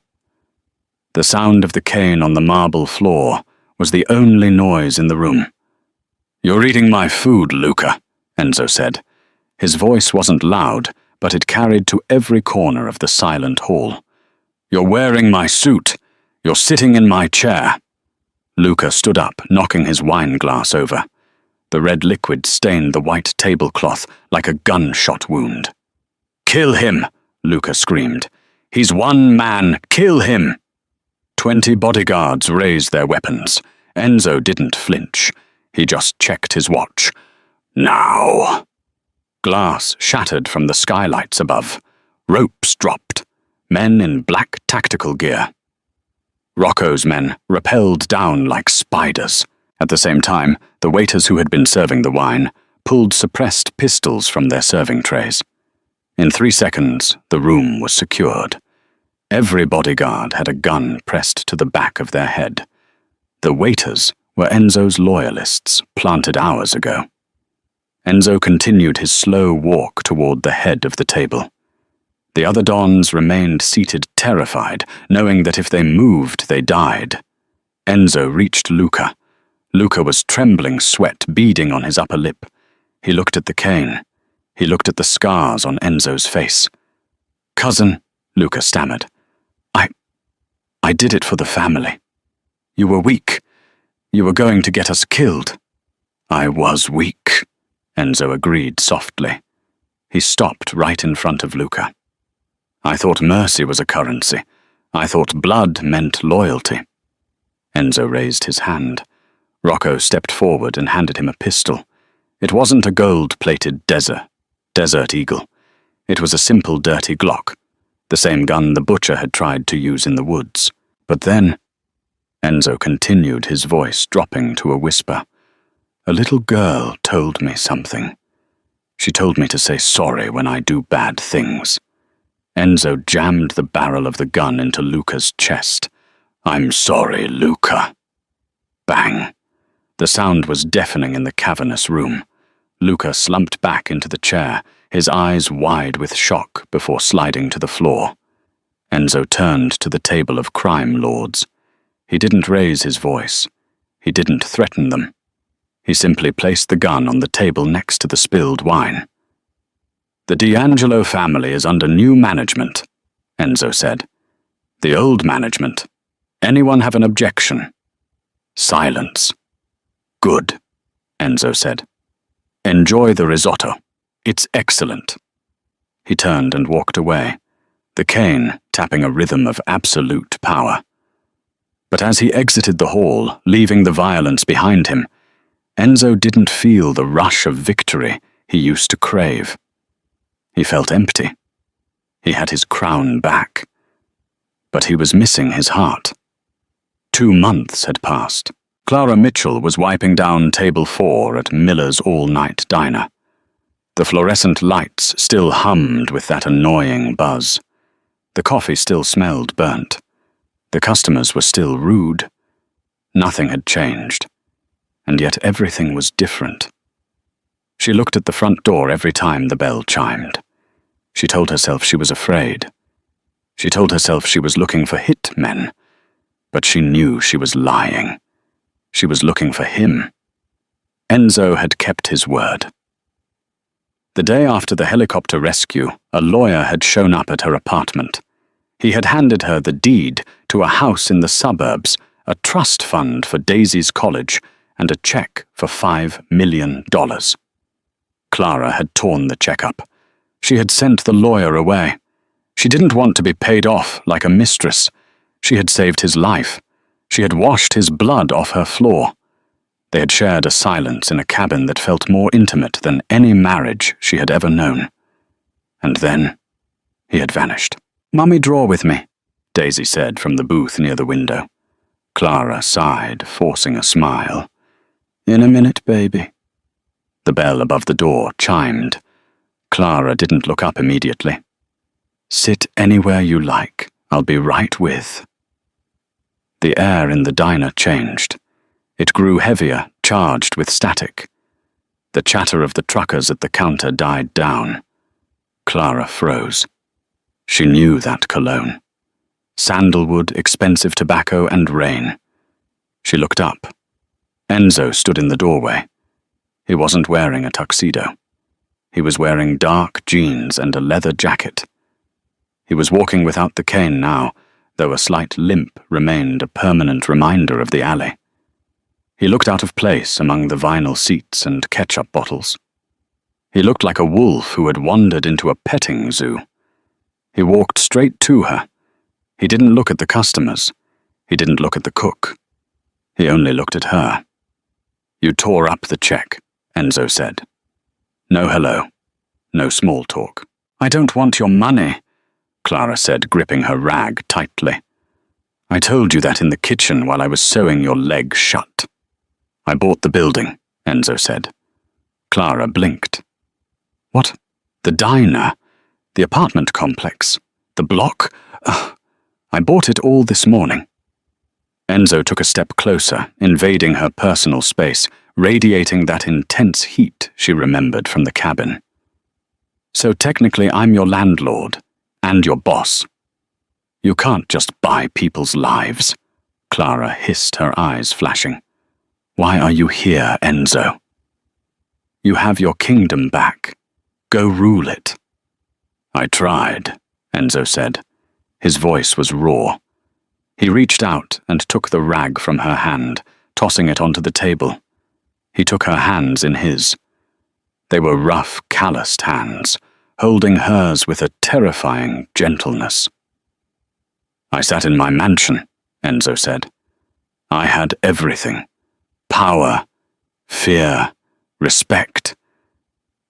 The sound of the cane on the marble floor was the only noise in the room. "You're eating my food, Luca," Enzo said. His voice wasn't loud, but it carried to every corner of the silent hall. "You're wearing my suit. You're sitting in my chair." Luca stood up, knocking his wine glass over. The red liquid stained the white tablecloth like a gunshot wound. "Kill him!" Luca screamed. "He's one man. Kill him!" 20 bodyguards raised their weapons. Enzo didn't flinch. He just checked his watch. "Now!" Glass shattered from the skylights above. Ropes dropped. Men in black tactical gear. Rocco's men rappelled down like spiders. At the same time, the waiters who had been serving the wine pulled suppressed pistols from their serving trays. In 3 seconds, the room was secured. Every bodyguard had a gun pressed to the back of their head. The waiters were Enzo's loyalists, planted hours ago. Enzo continued his slow walk toward the head of the table. The other dons remained seated, terrified, knowing that if they moved, they died. Enzo reached Luca. Luca was trembling, sweat beading on his upper lip. He looked at the cane. He looked at the scars on Enzo's face. "Cousin," Luca stammered. I did it for the family." You were weak. You were going to get us killed." "I was weak," Enzo agreed softly. He stopped right in front of Luca. "I thought mercy was a currency. I thought blood meant loyalty." Enzo raised his hand. Rocco stepped forward and handed him a pistol. It wasn't a gold-plated Desert Eagle. It was a simple dirty Glock, the same gun the butcher had tried to use in the woods. But then, Enzo continued, his voice dropping to a whisper, "A little girl told me something. She told me to say sorry when I do bad things." Enzo jammed the barrel of the gun into Luca's chest. "I'm sorry, Luca." Bang! The sound was deafening in the cavernous room. Luca slumped back into the chair, his eyes wide with shock before sliding to the floor. Enzo turned to the table of crime lords. He didn't raise his voice. He didn't threaten them. He simply placed the gun on the table next to the spilled wine. "The D'Angelo family is under new management," Enzo said. "The old management. Anyone have an objection?" Silence. "Good," Enzo said. "Enjoy the risotto. It's excellent." He turned and walked away, the cane tapping a rhythm of absolute power. But as he exited the hall, leaving the violence behind him, Enzo didn't feel the rush of victory he used to crave. He felt empty. He had his crown back. But he was missing his heart. 2 months had passed. Clara Mitchell was wiping down table 4 at Miller's all-night diner. The fluorescent lights still hummed with that annoying buzz. The coffee still smelled burnt. The customers were still rude. Nothing had changed, and yet everything was different. She looked at the front door every time the bell chimed. She told herself she was afraid. She told herself she was looking for hitmen, but she knew she was lying. She was looking for him. Enzo had kept his word. The day after the helicopter rescue, a lawyer had shown up at her apartment. He had handed her the deed to a house in the suburbs, a trust fund for Daisy's college, and a check for $5 million. Clara had torn the check up. She had sent the lawyer away. She didn't want to be paid off like a mistress. She had saved his life. She had washed his blood off her floor. They had shared a silence in a cabin that felt more intimate than any marriage she had ever known. And then he had vanished. "Mummy, draw with me," Daisy said from the booth near the window. Clara sighed, forcing a smile. "In a minute, baby." The bell above the door chimed. Clara didn't look up immediately. "Sit anywhere you like. I'll be right with." The air in the diner changed. It grew heavier, charged with static. The chatter of the truckers at the counter died down. Clara froze. She knew that cologne. Sandalwood, expensive tobacco, and rain. She looked up. Enzo stood in the doorway. He wasn't wearing a tuxedo. He was wearing dark jeans and a leather jacket. He was walking without the cane now, though a slight limp remained a permanent reminder of the alley. He looked out of place among the vinyl seats and ketchup bottles. He looked like a wolf who had wandered into a petting zoo. He walked straight to her. He didn't look at the customers. He didn't look at the cook. He only looked at her. "You tore up the check," Enzo said. No hello. No small talk. "I don't want your money," Clara said, gripping her rag tightly. "I told you that in the kitchen while I was sewing your leg shut." "I bought the building," Enzo said. Clara blinked. "What? The diner? The apartment complex? The block? I bought it all this morning." Enzo took a step closer, invading her personal space, radiating that intense heat she remembered from the cabin. "So technically I'm your landlord, and your boss. You can't just buy people's lives," Clara hissed, her eyes flashing. "Why are you here, Enzo? You have your kingdom back. Go rule it." "I tried," Enzo said. His voice was raw. He reached out and took the rag from her hand, tossing it onto the table. He took her hands in his. They were rough, calloused hands, holding hers with a terrifying gentleness. "I sat in my mansion," Enzo said. "I had everything. Power, fear, respect.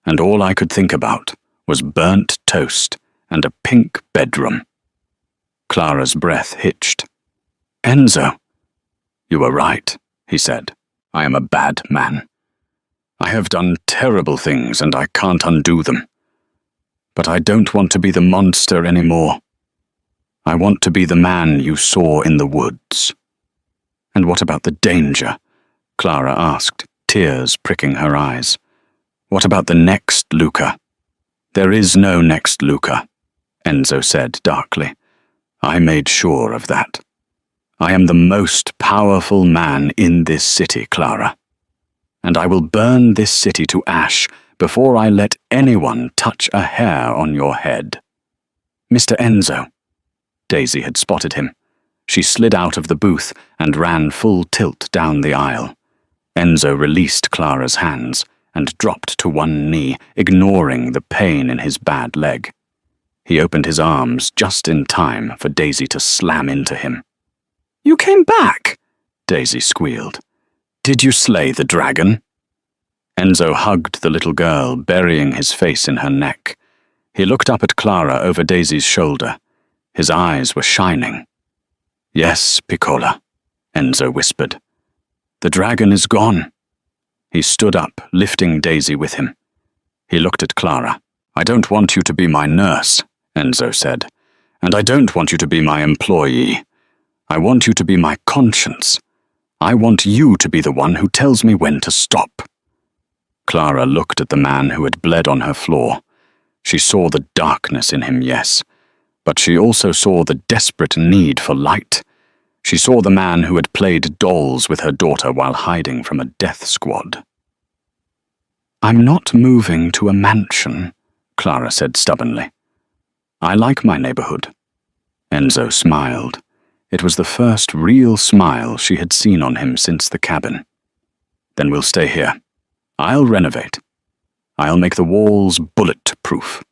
And all I could think about was burnt toast and a pink bedroom." Clara's breath hitched. "Enzo." "You were right," he said. "I am a bad man. I have done terrible things and I can't undo them. But I don't want to be the monster anymore. I want to be the man you saw in the woods." "And what about the danger?" Clara asked, tears pricking her eyes. "What about the next Luca?" "There is no next Luca," Enzo said darkly. "I made sure of that. I am the most powerful man in this city, Clara. And I will burn this city to ash before I let anyone touch a hair on your head." "Mr. Enzo." Daisy had spotted him. She slid out of the booth and ran full tilt down the aisle. Enzo released Clara's hands and dropped to one knee, ignoring the pain in his bad leg. He opened his arms just in time for Daisy to slam into him. "You came back!" Daisy squealed. "Did you slay the dragon?" Enzo hugged the little girl, burying his face in her neck. He looked up at Clara over Daisy's shoulder. His eyes were shining. "Yes, Piccola," Enzo whispered. "The dragon is gone." He stood up, lifting Daisy with him. He looked at Clara. "I don't want you to be my nurse," Enzo said. "And I don't want you to be my employee. I want you to be my conscience. I want you to be the one who tells me when to stop." Clara looked at the man who had bled on her floor. She saw the darkness in him, yes, but she also saw the desperate need for light. She saw the man who had played dolls with her daughter while hiding from a death squad. "I'm not moving to a mansion," Clara said stubbornly. "I like my neighborhood." Enzo smiled. It was the first real smile she had seen on him since the cabin. "Then we'll stay here. I'll renovate. I'll make the walls bulletproof.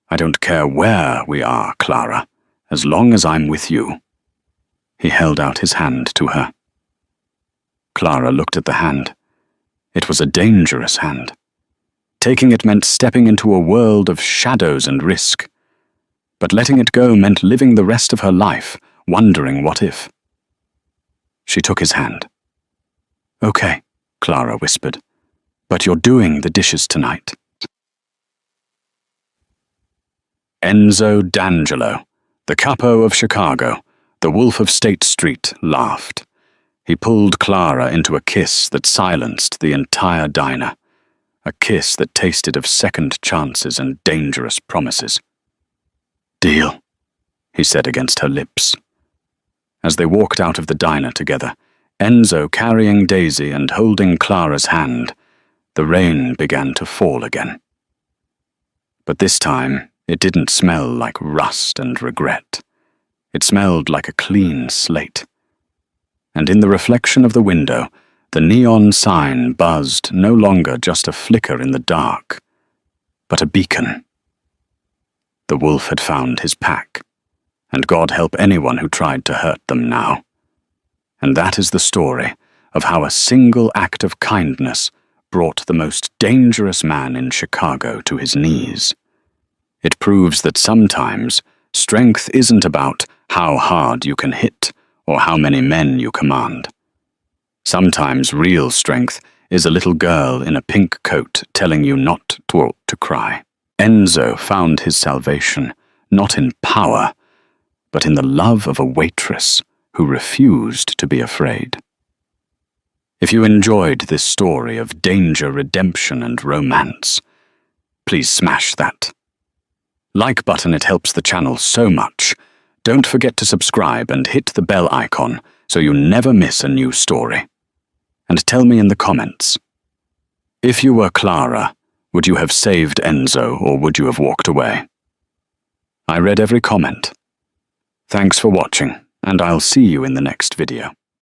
I don't care where we are, Clara, as long as I'm with you." He held out his hand to her. Clara looked at the hand. It was a dangerous hand. Taking it meant stepping into a world of shadows and risk. But letting it go meant living the rest of her life, wondering what if. She took his hand. "Okay," Clara whispered, "but you're doing the dishes tonight." Enzo D'Angelo, the capo of Chicago, the wolf of State Street, laughed. He pulled Clara into a kiss that silenced the entire diner, a kiss that tasted of second chances and dangerous promises. "Deal," he said against her lips. As they walked out of the diner together, Enzo carrying Daisy and holding Clara's hand, the rain began to fall again. But this time, it didn't smell like rust and regret. It smelled like a clean slate. And in the reflection of the window, the neon sign buzzed no longer just a flicker in the dark, but a beacon. The wolf had found his pack, and God help anyone who tried to hurt them now. And that is the story of how a single act of kindness brought the most dangerous man in Chicago to his knees. It proves that sometimes strength isn't about how hard you can hit or how many men you command. Sometimes real strength is a little girl in a pink coat telling you not to cry. Enzo found his salvation not in power, but in the love of a waitress who refused to be afraid. If you enjoyed this story of danger, redemption, and romance, please smash that like button. It helps the channel so much. Don't forget to subscribe and hit the bell icon so you never miss a new story. And tell me in the comments, if you were Clara, would you have saved Enzo or would you have walked away? I read every comment. Thanks for watching, and I'll see you in the next video.